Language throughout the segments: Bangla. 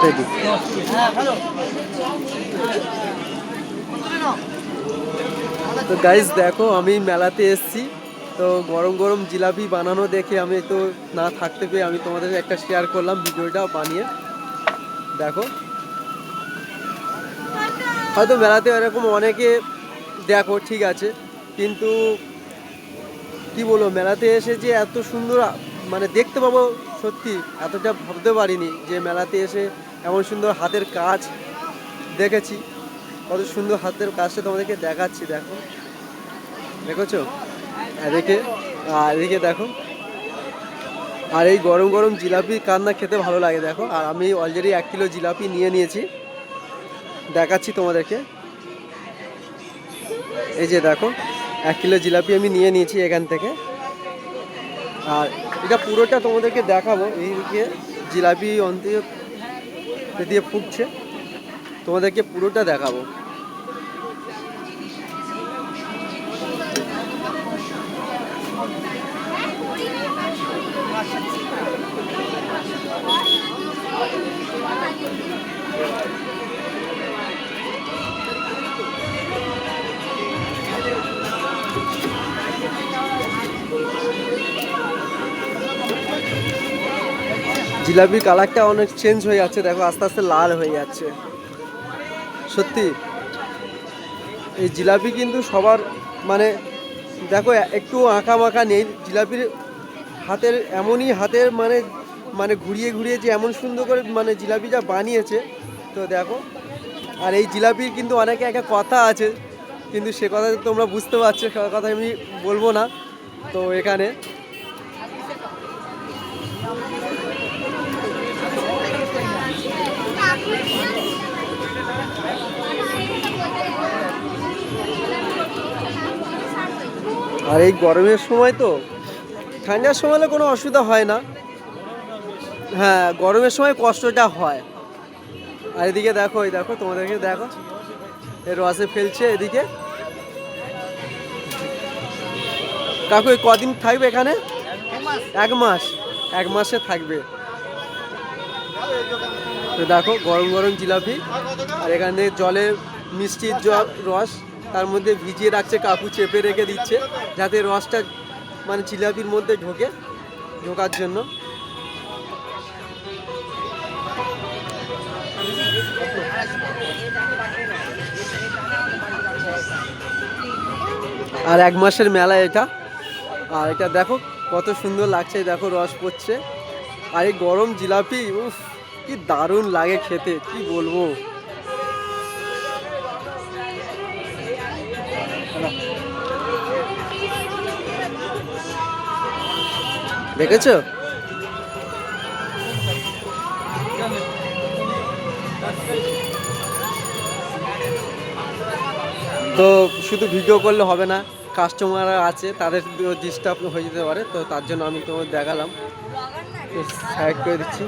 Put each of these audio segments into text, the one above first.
রেডি। তো গাইস দেখো আমি মেলাতে এসেছি, তো গরম গরম জিলাপি বানানো দেখে আমি তো না থাকতে পেয়ে আমি তোমাদের একটা শেয়ার করলাম ভিডিওটা বানিয়ে। দেখো হয়তো মেলাতে এরকম অনেকে দেখো ঠিক আছে, কিন্তু কি বলবো মেলাতে এসে যে এত সুন্দর মানে দেখতে পাবো, সত্যি এতটা ভাবতে পারিনি যে মেলাতে এসে এমন সুন্দর হাতের কাজ দেখেছি। কত সুন্দর হাতের কাজটা তোমাদেরকে দেখাচ্ছি, দেখো দেখেছো এদিকে, আর এদিকে দেখো। আর এই গরম গরম জিলাপি কার না খেতে ভালো লাগে দেখো। আর আমি অলরেডি 1 কিলো জিলাপি নিয়ে নিয়েছি, দেখাচ্ছি তোমাদেরকে। এই যে দেখো 1 কিলো জিলাপি আমি নিয়ে নিয়েছি এখান থেকে। আর এটা পুরোটা তোমাদেরকে দেখাবো। এইদিকে জিলাপি অন্তে দিয়ে ফুটছে, তোমাদেরকে পুরোটা দেখাবো। জিলাপির কালারটা অনেক চেঞ্জ হয়ে যাচ্ছে, দেখো আস্তে আস্তে লাল হয়ে যাচ্ছে। সত্যি এই জিলাপি কিন্তু সবার মানে দেখো একটু আঁকা বাঁকা নেই জিলাপির হাতের, এমনই হাতের মানে মানে ঘুরিয়ে ঘুরিয়ে যে এমন সুন্দর করে মানে জিলাপিটা বানিয়েছে। তো দেখো আর এই জিলাপির কিন্তু অনেকে একটা কথা আছে, কিন্তু সে কথা তোমরা বুঝতে পারছো, সে কথা আমি বলবো না। তো এখানে আর এই গরমের সময় তো, ঠান্ডার সময় হলে কোনো অসুবিধা হয় না, হ্যাঁ গরমের সময় কষ্টটা হয়। আর এদিকে দেখো, এই দেখো তোমাদেরকে দেখো এই রসে ফেলছে এদিকে। কাকু এই কদিন থাকবে এখানে? 1 মাস, 1 মাসে থাকবে। তো দেখো গরম গরম জিলাপি, আর এখানে জলে মিষ্টির রস তার মধ্যে ভিজিয়ে রাখছে কাকু, চেপে রেখে দিচ্ছে যাতে রসটা মানে জিলাপির মধ্যে ঢোকার জন্য। আর 1 মাসের মেলা এটা। আর এটা দেখো কত সুন্দর লাগছে, দেখো রস পড়ছে। আর এই গরম জিলাপি উফ কি দারুণ লাগে খেতে, কি বলবো। দেখেছো তো শুধু ভিডিও করলে হবে না, কাস্টমার আছে তাদের ডিস্টার্ব হয়ে যেতে পারে, তো তার জন্য আমি তোমাদের দেখালাম। সাইড করে দিচ্ছি,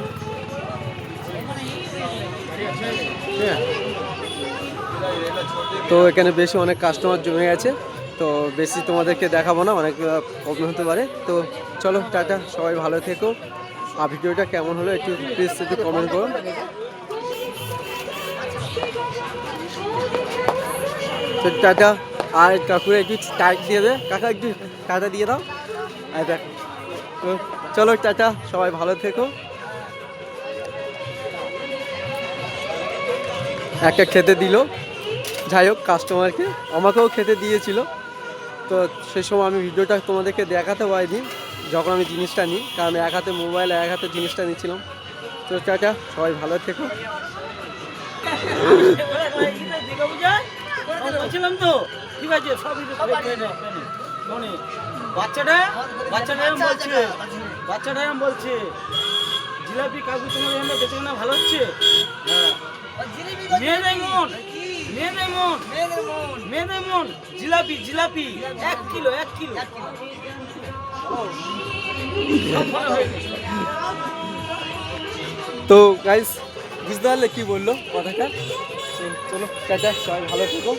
হ্যাঁ। তো এখানে বেশি অনেক কাস্টমার জমে গেছে, তো বেশি তোমাদেরকে দেখাবো না, অনেক প্রবলেম হতে পারে। তো চলো টাটা, সবাই ভালো থেকো। আর ভিডিওটা কেমন হলো একটু প্লিজ একটু কমেন্ট করো। তো টাটা। আর কাকুরে একটু টাইট দিয়ে দে, কাকা একটু টাটা দিয়ে দাও। আর দেখ, তো চলো টাটা, সবাই ভালো থেকো। একটা খেতে দিল, যাই হোক কাস্টমারকে, আমাকেও খেতে দিয়েছিল। তো সেই সময় আমি ভিডিওটা তোমাদেরকে দেখাতে পারিনি যখন আমি জিনিসটা নিই, কারণ এক হাতে মোবাইল এক হাতে জিনিসটা নিচ্ছিলাম। তো টাটা, সবাই ভালো থেকো। বলছিলাম তো ঠিক আছে, সবই বাচ্চাটা বলছে জিলাপি কাকু তোমার এখানে বেঁচে কেনা ভালো হচ্ছে। মেদেমন জিলাপি 1 কিলো। তো গাইস বুঝতে পারলে কি বললো কথাটা। চলো টাটা, সবাই ভালো থেকো।